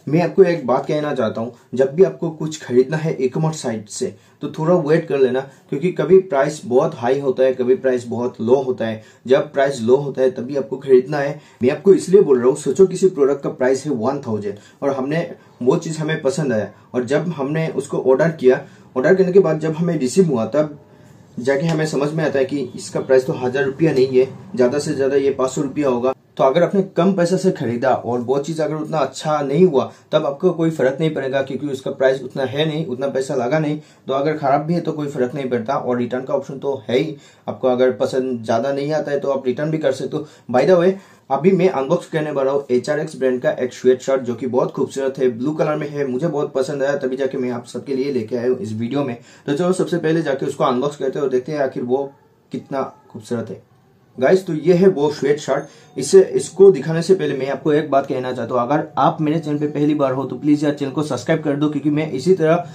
मैं आपको एक बात कहना चाहता हूँ, जब भी आपको कुछ खरीदना है ई कॉमर्स साइट से तो थोड़ा वेट कर लेना, क्योंकि कभी प्राइस बहुत हाई होता है, कभी प्राइस बहुत लो होता है। जब प्राइस लो होता है तभी आपको खरीदना है। मैं आपको इसलिए बोल रहा हूँ, सोचो किसी प्रोडक्ट का प्राइस है 1000 और हमने वो चीज हमें पसंद आया और जब हमने उसको ऑर्डर किया, ऑर्डर करने के बाद जब हमें रिसीव हुआ तब जाके हमें समझ में आता है कि इसका प्राइस तो 1000 रुपया नहीं है, ज्यादा से ज्यादा ये 500 रुपया होगा। तो अगर आपने कम पैसे से खरीदा और वो चीज अगर उतना अच्छा नहीं हुआ तब आपको कोई फर्क नहीं पड़ेगा, क्योंकि उसका प्राइस उतना है नहीं, उतना पैसा लगा नहीं। तो अगर खराब भी है तो कोई फर्क नहीं पड़ता और रिटर्न का ऑप्शन तो है ही। आपको अगर पसंद ज्यादा नहीं आता है तो आप रिटर्न भी कर सकते हो। बाय द वे, अभी मैं अनबॉक्स करने वाला हूँ HRX ब्रांड का एक स्वेट शर्ट, जो कि बहुत खूबसूरत है, ब्लू कलर में है। मुझे बहुत पसंद आया, तभी जाके मैं आप सबके लिए लेके आया हूँ इस वीडियो में। तो चलो सबसे पहले जाके उसको अनबॉक्स करते हैं और देखते हैं आखिर वो कितना खूबसूरत है। गाइस, तो ये है वो स्वेट शर्ट। इसको दिखाने से पहले मैं आपको एक बात कहना चाहता हूँ, अगर आप मेरे चैनल पे पहली बार हो तो प्लीज यार चैनल को सब्सक्राइब कर दो, क्योंकि मैं इसी तरह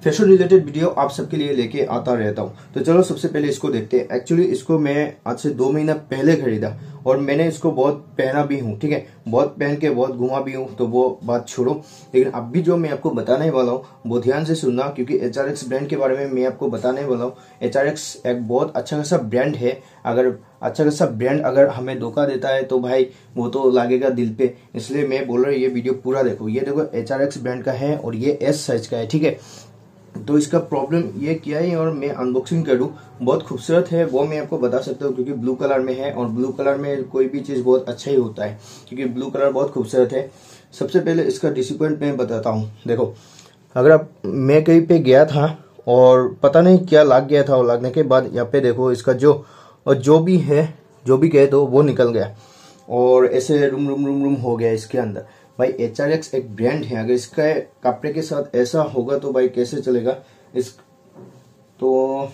फैशन रिलेटेड वीडियो आप सबके लिए लेके आता रहता हूँ। तो चलो सबसे पहले इसको देखते हैं। एक्चुअली इसको मैं आज से 2 महीना पहले खरीदा और मैंने इसको बहुत पहना भी हूँ, ठीक है, बहुत पहन के बहुत घुमा भी हूँ, तो वो बात छोड़ो। लेकिन अभी जो मैं आपको बताने वाला हूँ वो ध्यान से सुनना, क्योंकि HRX ब्रांड के बारे में मैं आपको बताने वाला हूँ। HRX एक बहुत अच्छा खासा ब्रांड है। अगर अच्छा खासा ब्रांड अगर हमें धोखा देता है तो भाई वो तो लागेगा दिल पे। इसलिए मैं बोल रहा हूँ ये वीडियो पूरा देखो। ये देखो HRX ब्रांड का है और ये S साइज का है, ठीक है। तो इसका प्रॉब्लम ये क्या है और मैं अनबॉक्सिंग करूँ, बहुत खूबसूरत है वो मैं आपको बता सकता हूँ, क्योंकि ब्लू कलर में है और ब्लू कलर में कोई भी चीज बहुत अच्छा ही होता है, क्योंकि ब्लू कलर बहुत खूबसूरत है। सबसे पहले इसका डिसअपॉइंट मैं बताता हूँ। देखो, अगर मैं कहीं पे गया था और पता नहीं क्या लग गया था और लगने के बाद यहाँ पे देखो इसका जो भी कहे तो वो निकल गया और ऐसे रूम रूम रूम रूम हो गया इसके अंदर। भाई HRX एक ब्रांड है, अगर इसका कपड़े के साथ ऐसा होगा तो भाई कैसे चलेगा। तो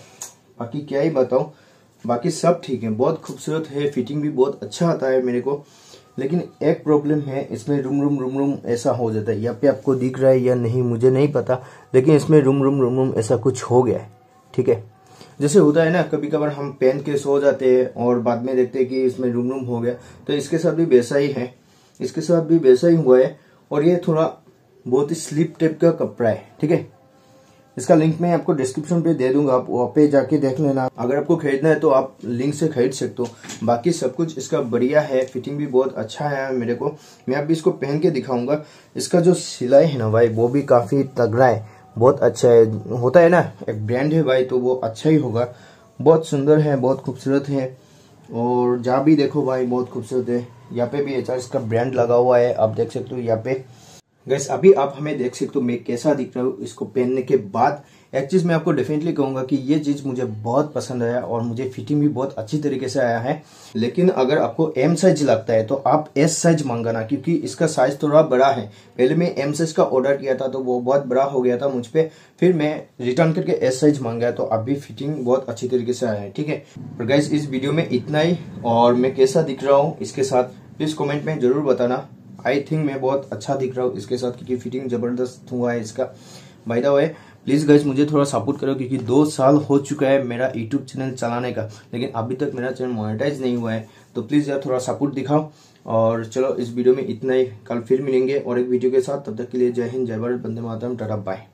बाकी क्या ही बताऊं, बाकी सब ठीक है, बहुत खूबसूरत है, फिटिंग भी बहुत अच्छा आता है मेरे को। लेकिन एक प्रॉब्लम है, इसमें रूम रूम ऐसा हो जाता है। यहाँ पे आपको दिख रहा है या नहीं मुझे नहीं पता, लेकिन इसमें रूम रूम ऐसा कुछ हो गया है, ठीक है। जैसे होता है ना, कभी कभार हम पहन के सो जाते हैं और बाद में देखते हैं कि इसमें रूम हो गया, तो इसके साथ भी वैसा ही है, इसके साथ भी वैसा ही हुआ है। और ये थोड़ा बहुत ही स्लिप टाइप का कपड़ा है, ठीक है। इसका लिंक मैं आपको डिस्क्रिप्शन पे दे दूंगा, आप वहाँ पे जाके देख लेना। अगर आपको खरीदना है तो आप लिंक से खरीद सकते हो। बाकी सब कुछ इसका बढ़िया है, फिटिंग भी बहुत अच्छा है मेरे को। मैं अभी इसको पहन के दिखाऊंगा। इसका जो सिलाई है ना भाई, वो भी काफी तगड़ा है, बहुत अच्छा है। होता है ना, एक ब्रांड है भाई तो वो अच्छा ही होगा। बहुत सुंदर है, बहुत खूबसूरत है और जहाँ भी देखो भाई बहुत खूबसूरत है। यहाँ पे भी HRX का ब्रांड लगा हुआ है, आप देख सकते हो यहाँ पे। गैस, अभी आप हमें देख सकते हो मैं कैसा दिख रहा हूँ इसको पहनने के बाद। एक चीज मैं आपको डेफिनेटली कहूंगा कि ये चीज मुझे बहुत पसंद आया और मुझे फिटिंग भी बहुत अच्छी तरीके से आया है। लेकिन अगर आपको M साइज लगता है तो आप S साइज मंगाना, क्योंकि इसका साइज थोड़ा बड़ा है। पहले मैं M साइज का ऑर्डर किया था तो वो बहुत बड़ा हो गया था मुझ पे, फिर मैं रिटर्न करके S साइज मंगाया तो अभी फिटिंग बहुत अच्छी तरीके से आया है, ठीक है। और गाइस, इस वीडियो में इतना ही, और मैं कैसा दिख रहा हूँ इसके साथ प्लीज कॉमेंट में जरूर बताना। आई थिंक मैं बहुत अच्छा दिख रहा हूँ इसके साथ, क्योंकि फिटिंग जबरदस्त हुआ है इसका। By the way, please guys मुझे थोड़ा सपोर्ट करो, क्योंकि 2 साल हो चुका है मेरा यूट्यूब चैनल चलाने का, लेकिन अभी तक मेरा चैनल मोनेटाइज नहीं हुआ है। तो प्लीज यार थोड़ा सपोर्ट दिखाओ। और चलो इस वीडियो में इतना ही, कल फिर मिलेंगे और एक वीडियो के साथ। तब तक के लिए जय हिंद, जय भारत, वंदे मातरम, टाटा बाय।